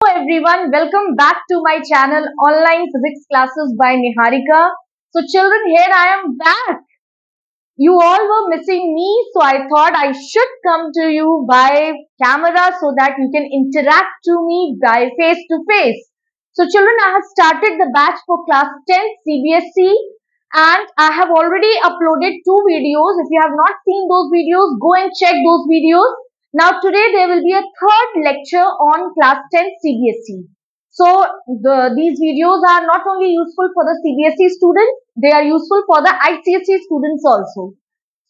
everyone, welcome back to my channel Online Physics Classes by Niharika. So children, here I am back. You all were missing me, so I thought I should come to you by camera so that you can interact to me by face to face. So children, I have started the batch for class 10 CBSE and I have already uploaded 2 videos. If you have not seen those videos, go and check those videos. Now today there will be a third lecture on class 10 CBSE. So these videos are not only useful for the CBSE students, they are useful for the ICSE students also.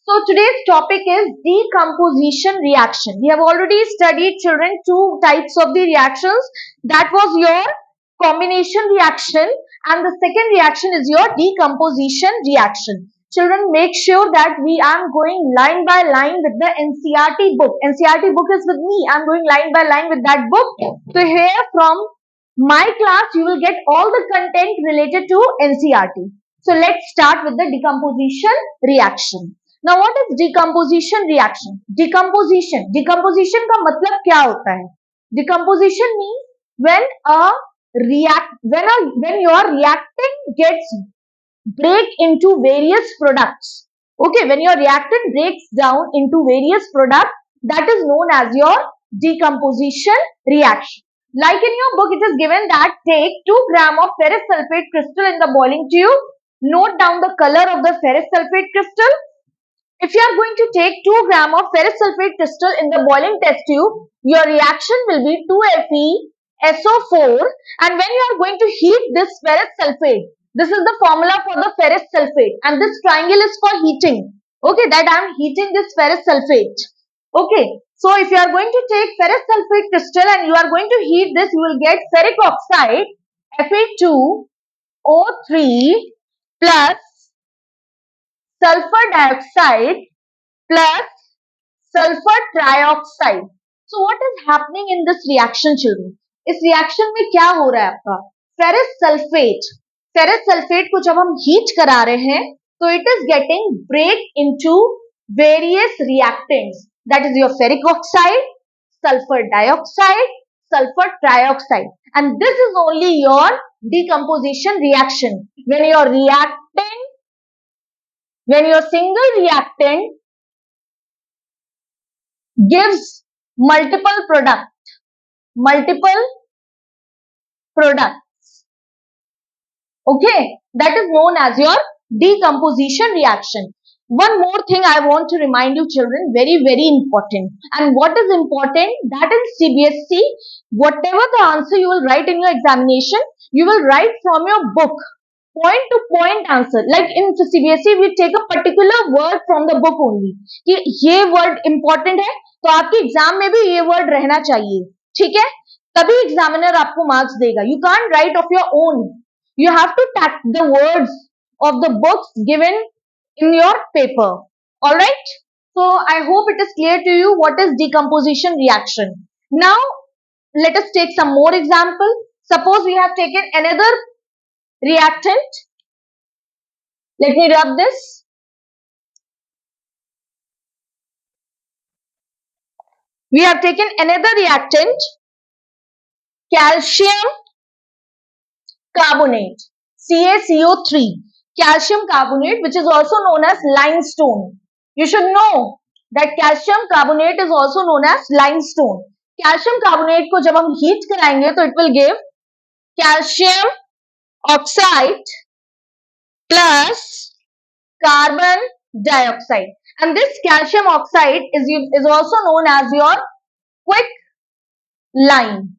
So today's topic is decomposition reaction. We have already studied, children, two types of the reactions. That was your combination reaction and the second reaction is your decomposition reaction. Children, make sure that we are going line by line with the NCERT book. NCERT book is with me. I am going line by line with that book. So here from my class, you will get all the content related to NCERT. So let's start with the decomposition reaction. Now what is decomposition reaction? Decomposition का मतलब क्या होता है? Decomposition means when your reactant gets break into various products. Okay, when your reactant breaks down into various products, that is known as your decomposition reaction. Like in your book, it is given that take 2 grams of ferrous sulfate crystal in the boiling tube. Note down the color of the ferrous sulfate crystal. If you are going to take 2 grams of ferrous sulfate crystal in the boiling test tube, your reaction will be 2FeSO4, and when you are going to heat this ferrous sulfate, this is the formula for the ferrous sulfate and this triangle is for heating. Okay, that I am heating this ferrous sulfate. Okay, so if you are going to take ferrous sulfate crystal and you are going to heat this, you will get ferric oxide Fe2O3 plus sulfur dioxide plus sulfur trioxide. So what is happening in this reaction, children? इस reaction में क्या हो रहा है आपका? Ferrous sulfate को जब हम heat करा रहे हैं, तो it is getting break into various reactants. That is your ferric oxide, sulfur dioxide, sulfur trioxide, and this is only your decomposition reaction. When your single reactant gives multiple products. Okay, that is known as your decomposition reaction. One more thing I want to remind you, children, very important. And what is important? That in CBSE, whatever the answer you will write in your examination, you will write from your book. Point to point answer. Like in CBSE, we take a particular word from the book only. कि ये word important है, तो आपके exam में भी ये word रहना चाहिए. ठीक है? तभी एग्जामिनर आपको मार्क्स देगा. You can't write of your own. You have to tag the words of the books given in your paper. Alright? So I hope it is clear to you what is decomposition reaction. Now let us take some more example. Suppose we have taken another reactant. Let me rub this. We have taken another reactant, calcium carbonate, CaCO3. Calcium carbonate, which is also known as limestone. You should know that calcium carbonate is also known as limestone. Calcium carbonate को जब हम heat कराएंगे तो it will give calcium oxide plus carbon dioxide, and this calcium oxide is also known as your quicklime.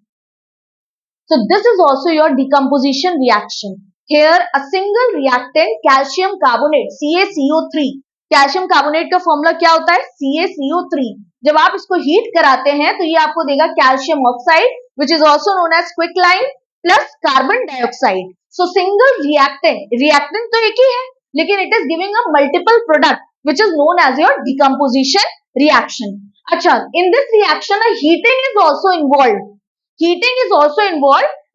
So this is also your decomposition reaction. Here a single reactant calcium carbonate CaCO3. Calcium carbonate का formula क्या होता है? CaCO3. जब आप इसको heat कराते हैं तो ये आपको देगा calcium oxide which is also known as quicklime plus carbon dioxide. So single reactant तो एक ही है, लेकिन it is giving a multiple product which is known as your decomposition reaction. अच्छा, in this reaction a heating is also involved.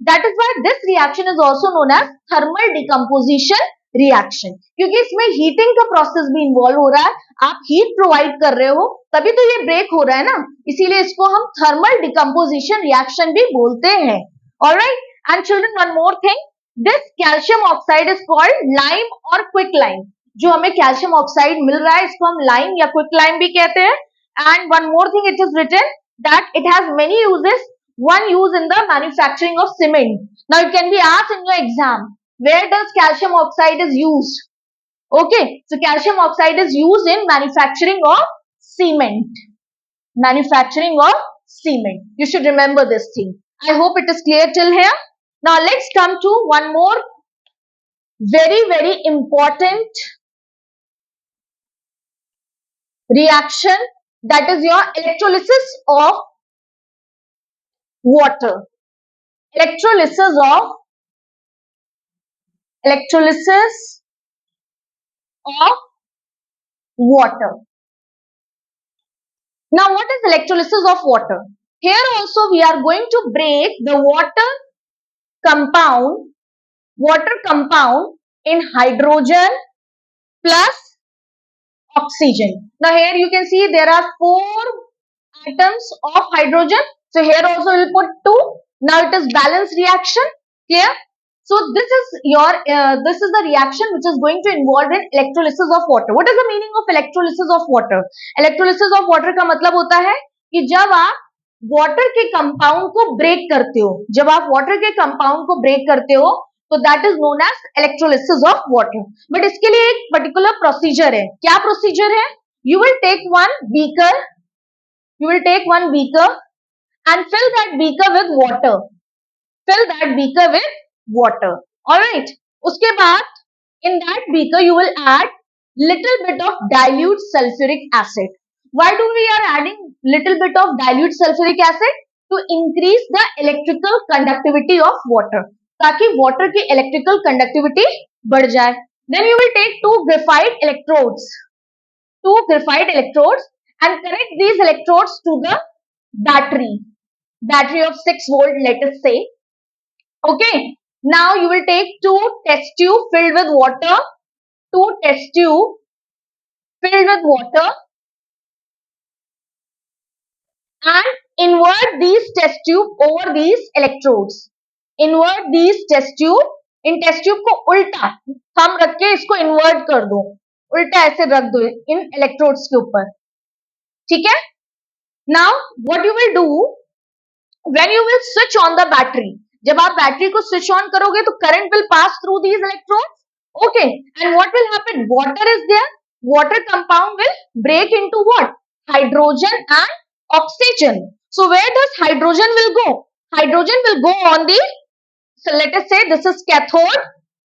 That is why this reaction is also known as thermal decomposition reaction. क्योंकि इसमें heating का process भी involve हो रहा है. आप heat provide कर रहे हो तभी तो ये break हो रहा है ना, इसीलिए इसको हम thermal decomposition reaction भी बोलते हैं. All right. And children, one more thing. This calcium oxide is called lime or quicklime. जो हमें calcium oxide मिल रहा है इसको हम lime या quicklime भी कहते हैं. And one more thing, it is written that it has many uses. One use in the manufacturing of cement. Now it can be asked in your exam. Where does calcium oxide is used? Okay, so calcium oxide is used in manufacturing of cement. Manufacturing of cement. You should remember this thing. I hope it is clear till here. Now let's come to one more very important reaction, that is your electrolysis of water. Electrolysis of water. Now what is electrolysis of water? Here also we are going to break the compound water compound in hydrogen plus oxygen. Now here you can see there are 4 atoms of hydrogen. So here also we will put 2. Now it is balanced reaction. Clear? So this is your this is the reaction which is going to involve in electrolysis of water. What is the meaning of electrolysis of water? Electrolysis of water का मतलब होता है कि जब आप water के compound को break करते हो, जब आप वाटर के कंपाउंड को ब्रेक करते हो तो that is known as electrolysis of water. But इसके लिए एक पर्टिकुलर प्रोसीजर है. क्या प्रोसीजर है? You will take one beaker and fill that beaker with water. All right. उसके बाद in that beaker you will add little bit of dilute sulfuric acid. Why do we are adding little bit of dilute sulfuric acid? To increase the electrical conductivity of water, ताकि water की electrical conductivity बढ़ जाए. Then you will take two graphite electrodes and connect these electrodes to the battery of 6 volt, let us say. Okay. Now you will take two test tube filled with water and invert these test tube over these electrodes. Invert these test tube. इन test tube को उल्टा हम रख के इसको invert कर दो, उल्टा ऐसे रख दो इन इलेक्ट्रोड्स के ऊपर. ठीक है. Now what you will do when you will switch on the battery, जब आप बैटरी को स्विच ऑन करोगे तो current will pass through these electrodes. Okay. And what will happen? Water is there. Water compound will break into what? Hydrogen and oxygen. So where does hydrogen will go? Hydrogen will go on the, so let us say this is cathode,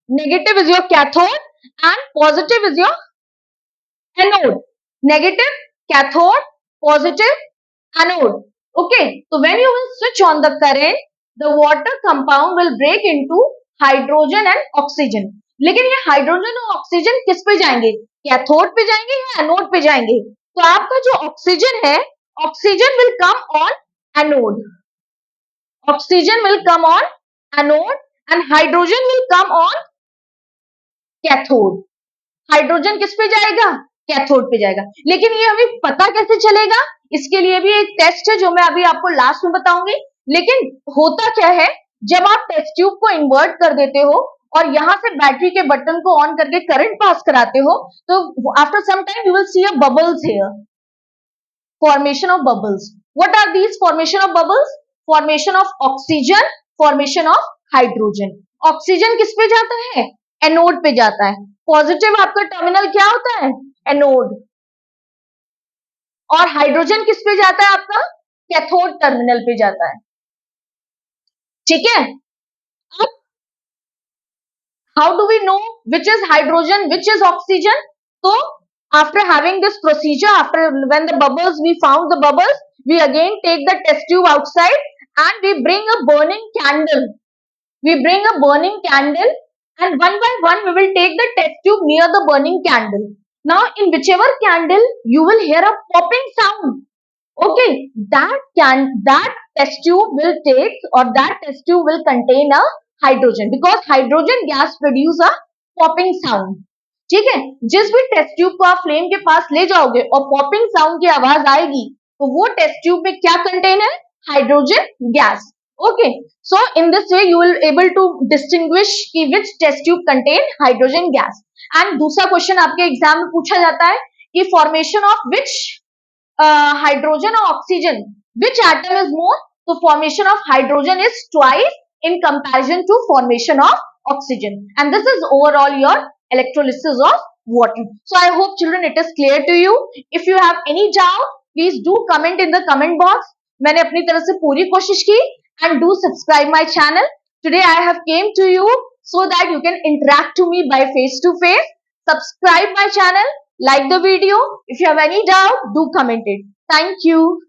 negative is your cathode and positive is your anode. Negative cathode, positive anode. Okay. So when you will switch on the current, the water compound will break into hydrogen and oxygen. लेकिन ये hydrogen और oxygen किस पे जाएंगे? Cathode पे जाएंगे या anode पे जाएंगे? तो आपका जो ऑक्सीजन है, oxygen will come on anode. Oxygen will come on anode and hydrogen will come on cathode. Hydrogen किस पे जाएगा? कैथोड पे जाएगा. लेकिन ये हमें पता कैसे चलेगा? इसके लिए भी एक टेस्ट है जो मैं अभी आपको लास्ट में बताऊंगी. लेकिन होता क्या है, जब आप टेस्ट ट्यूब को इन्वर्ट कर देते हो और यहां से बैटरी के बटन को ऑन करके करंट पास कराते हो, तो after some time you will see a bubbles here. Formation of bubbles. What are these formation of bubbles? Formation of oxygen, formation of hydrogen. Oxygen किस पे जाता है? एनोड पे जाता है. पॉजिटिव आपका टर्मिनल क्या होता है? एनोड. और हाइड्रोजन किस पे जाता है आपका? कैथोड टर्मिनल पे जाता है. ठीक है. अब how do we know which is hydrogen, which is oxygen? तो after having this procedure, after when the bubbles, we found the bubbles, we again take the test tube outside and we bring a burning candle. And one by one we will take the test tube near the burning candle. Now in whichever candle you will hear a popping sound. Okay, that test tube will take, or that test tube will contain a hydrogen, because hydrogen gas produce a popping sound. ठीक है. जिस भी test tube को आप flame के पास ले जाओगे और पॉपिंग साउंड की आवाज आएगी, तो वो टेस्ट ट्यूब में क्या कंटेन है? Hydrogen gas. Okay, so in this way you will able to distinguish कि which test tube contain hydrogen gas. And दूसरा क्वेश्चन आपके एग्जाम में पूछा जाता है कि formation of which hydrogen or oxygen, which atom is more? So formation of hydrogen is twice in comparison to formation of oxygen, and this is overall your electrolysis of water. So I hope children it is clear to you. If you have any doubt, please do comment in the comment box. मैंने अपनी तरफ से पूरी कोशिश की, and do subscribe my channel. Today I have came to you so that you can interact to me by face to face. Subscribe my channel, like the video. If you have any doubt, do comment it. Thank you.